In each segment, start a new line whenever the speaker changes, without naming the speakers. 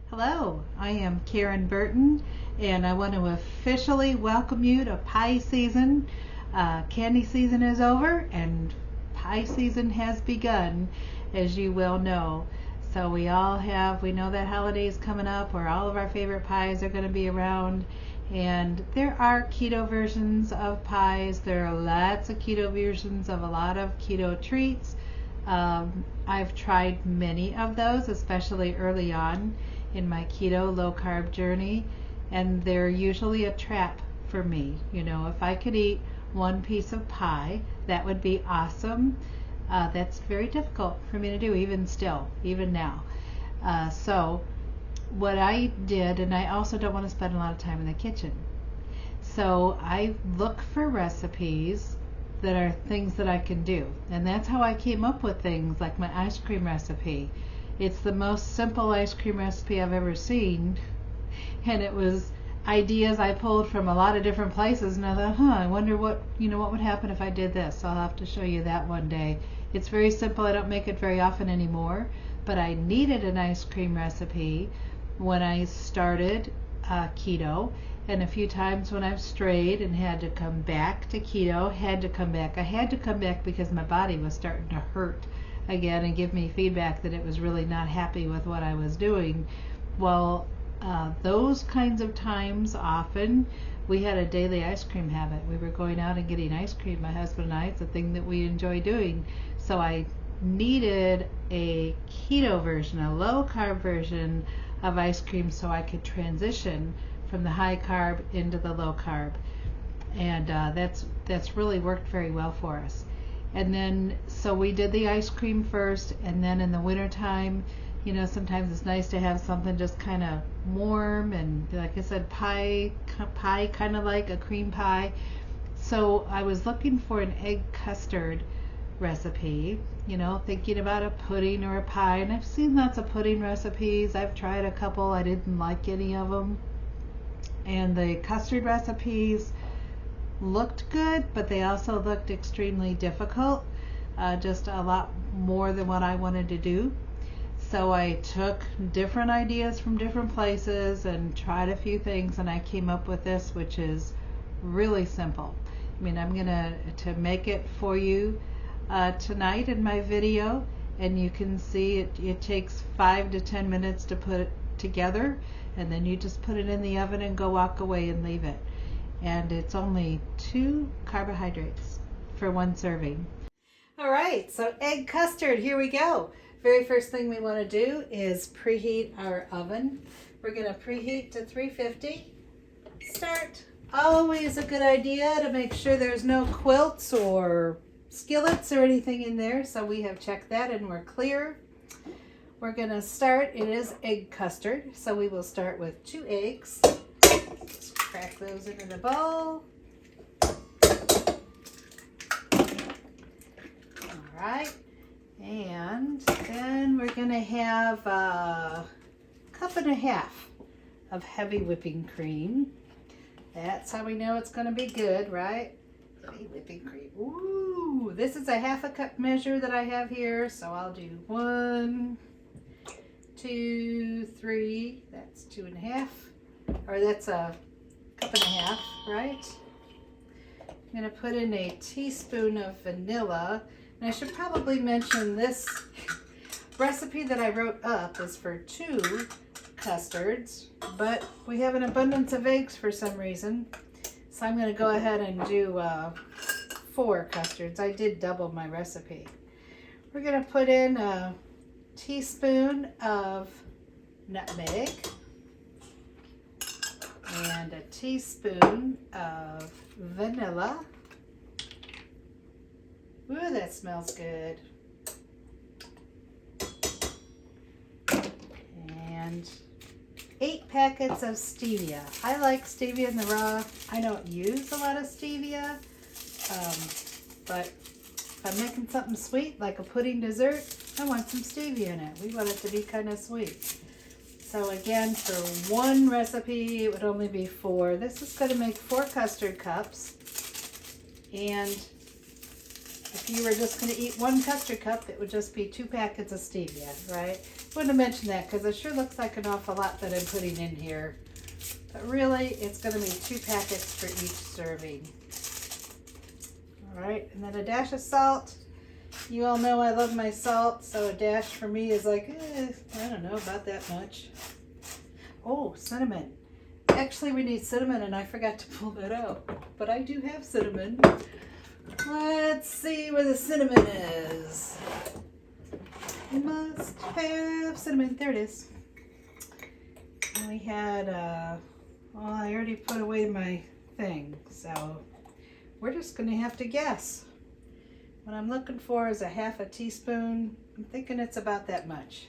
Hello, I am Karen Burton, and I want to officially welcome you to pie season. Candy season is over, and pie season has begun, as you well know. So we know that holiday is coming up where all of our favorite pies are going to be around, and there are keto versions of pies. There are lots of keto versions of a lot of keto treats. I've tried many of those, especially early on in my keto low carb journey, and they're usually a trap for me. If I could eat one piece of pie, that would be awesome. That's very difficult for me to do, even now. So what I did, and I also don't want to spend a lot of time in the kitchen, so I look for recipes that are things that I can do, and that's how I came up with things like my ice cream recipe. It's the most simple ice cream recipe I've ever seen, and it was ideas I pulled from a lot of different places, and I thought, I wonder what would happen if I did this. I'll have to show you that one day. It's very simple. I don't make it very often anymore, but I needed an ice cream recipe when I started keto, and a few times when I've strayed and had to come back to keto. I had to come back because my body was starting to hurt again and give me feedback that it was really not happy with what I was doing. Well, those kinds of times, often we had a daily ice cream habit. We were going out and getting ice cream, my husband and I. It's a thing that we enjoy doing. So I needed a keto version, a low carb version of ice cream, so I could transition from the high carb into the low carb. And that's really worked very well for us. And then, so we did the ice cream first, and then in the wintertime, sometimes it's nice to have something just kind of warm, and like I said, pie kind of like a cream pie. So I was looking for an egg custard recipe, thinking about a pudding or a pie, and I've seen lots of pudding recipes. I've tried a couple. I didn't like any of them. And the custard recipes looked good, but they also looked extremely difficult, just a lot more than what I wanted to do. So I took different ideas from different places and tried a few things, and I came up with this, which is really simple. I'm gonna make it for you tonight in my video, and you can see it takes 5 to 10 minutes to put it together, and then you just put it in the oven and go walk away and leave it. And it's only 2 carbohydrates for 1 serving. All right, so egg custard, here we go. Very first thing we want to do is preheat our oven. We're going to preheat to 350. Start. Always a good idea to make sure there's no quilts or skillets or anything in there. So we have checked that and we're clear. We're going to start, it is egg custard, so we will start with 2 eggs. Just crack those into the bowl. All right, and then we're going to have a 1.5 cups of heavy whipping cream. That's how we know it's going to be good, right? Heavy whipping cream. Ooh, this is a 1/2 cup measure that I have here, so I'll do 1, 2, 3, that's 2.5, or that's a 1.5 cups, right? I'm going to put in a teaspoon of vanilla, and I should probably mention this recipe that I wrote up is for 2 custards, but we have an abundance of eggs for some reason, so I'm going to go ahead and do 4 custards. I did double my recipe. We're going to put in a teaspoon of nutmeg and a teaspoon of vanilla. Ooh, that smells good. And 8 packets of stevia. I like stevia in the raw. I don't use a lot of stevia, but if I'm making something sweet like a pudding dessert, I want some stevia in it. We want it to be kind of sweet. So again, for 1 recipe, it would only be 4. This is going to make 4 custard cups. And if you were just going to eat 1 custard cup, it would just be 2 packets of stevia, right? wanted to mention that because it sure looks like an awful lot that I'm putting in here. But really, it's going to be 2 packets for each serving. All right, and then a dash of salt. You all know I love my salt, so a dash for me is like, I don't know, about that much. Oh, cinnamon. Actually, we need cinnamon, and I forgot to pull that out. But I do have cinnamon. Let's see where the cinnamon is. Must have cinnamon. There it is. And we had, well, I already put away my thing, so we're just going to have to guess. What I'm looking for is a half a teaspoon. I'm thinking it's about that much.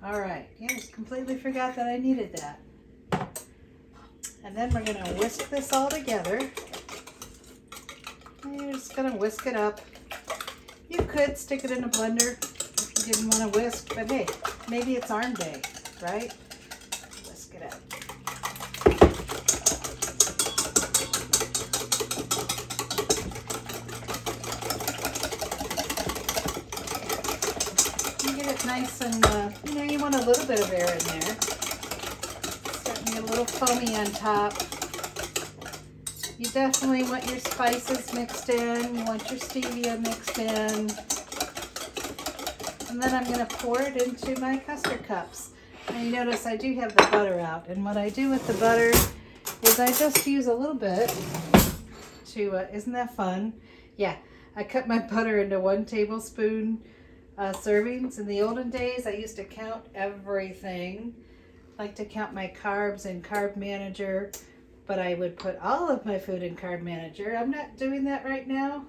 All right. Yeah, I completely forgot that I needed that. And then we're going to whisk this all together. And you're just going to whisk it up. You could stick it in a blender if you didn't want to whisk, but hey, maybe it's arm day, right? Whisk it up. You get it nice and, you want a little bit of air in there. Starting to get a little foamy on top. You definitely want your spices mixed in. You want your stevia mixed in. And then I'm going to pour it into my custard cups. And you notice I do have the butter out. And what I do with the butter is I just use a little bit to, isn't that fun? Yeah, I cut my butter into 1 tablespoon servings. In the olden days, I used to count everything. I like to count my carbs in Carb Manager. But I would put all of my food in Carb Manager. I'm not doing that right now.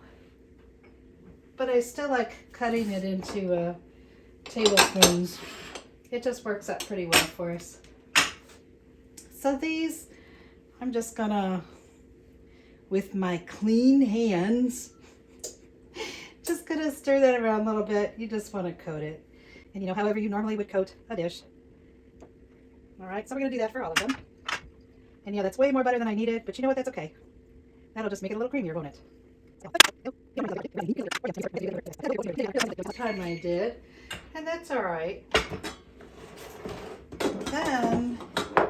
But I still like cutting it into tablespoons. It just works out pretty well for us. So these, I'm just gonna, with my clean hands, just gonna stir that around a little bit. You just want to coat it. And however you normally would coat a dish. All right, so we're gonna do that for all of them. And that's way more butter than I needed, but you know what, that's okay. That'll just make it a little creamier, won't it? This time I did, and that's all right. Then, a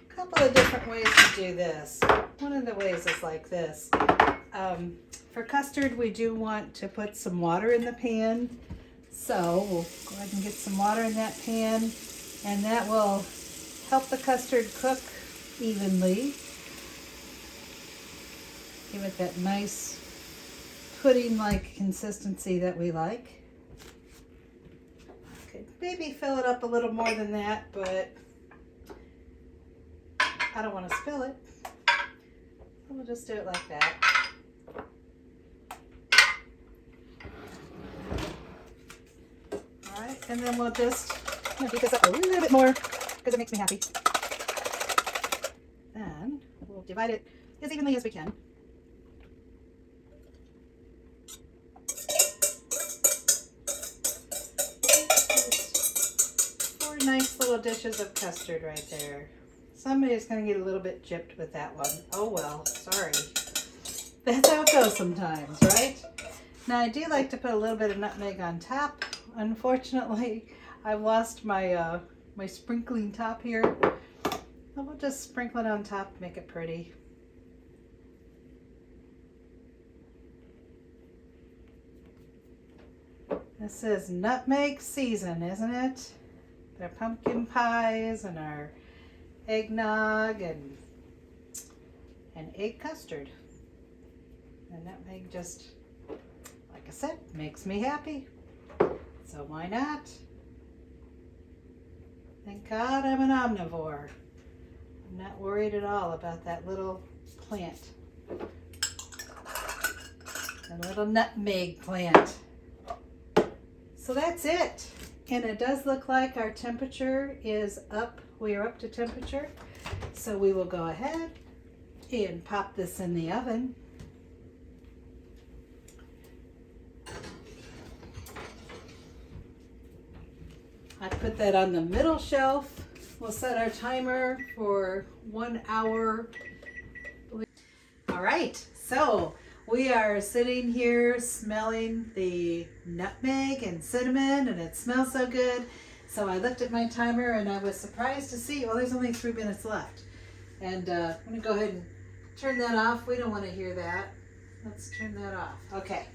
couple of different ways to do this. One of the ways is like this. For custard, we do want to put some water in the pan. So we'll go ahead and get some water in that pan, and that will help the custard cook evenly. Give it that nice pudding-like consistency that we like. Could maybe fill it up a little more than that, but I don't want to spill it. So we'll just do it like that. All right, and then we'll just beat this up a little bit more because it makes me happy. Then we'll divide it as evenly as we can. Four nice little dishes of custard right there. Somebody's going to get a little bit gypped with that one. Oh well, sorry. That's how it goes sometimes, right? Now I do like to put a little bit of nutmeg on top. Unfortunately, I've lost my my sprinkling top here. We'll just sprinkle it on top, make it pretty. This is nutmeg season, isn't it? Our pumpkin pies and our eggnog and egg custard. And nutmeg just, like I said, makes me happy. So why not? Thank God I'm an omnivore. I'm not worried at all about that little plant. A little nutmeg plant. So that's it. And it does look like our temperature is up. We are up to temperature. So we will go ahead and pop this in the oven. I put that on the middle shelf. We'll set our timer for 1 hour. All right, so We are sitting here smelling the nutmeg and cinnamon, and it smells so good. So I looked at my timer and I was surprised to see, well, there's only 3 minutes left. And I'm going to go ahead and turn that off. We don't want to hear that. Let's turn that off. Okay.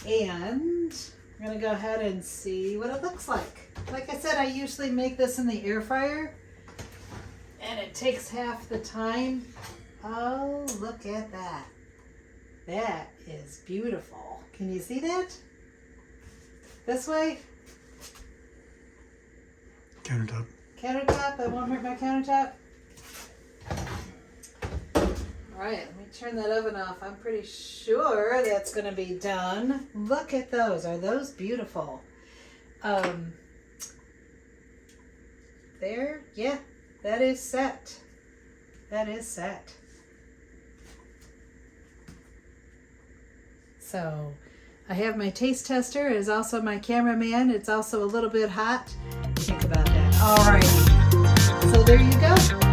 And I'm going to go ahead and see what it looks like. Like I said, I usually make this in the air fryer, and it takes half the time. Oh, look at that. That is beautiful. Can you see that? This way?
Countertop.
Countertop? That won't hurt my countertop? Alright, let me turn that oven off. I'm pretty sure that's going to be done. Look at those. Are those beautiful? There? Yeah, that is set. That is set. So I have my taste tester. It is also my cameraman. It's also a little bit hot. Think about that. Alrighty. So there you go.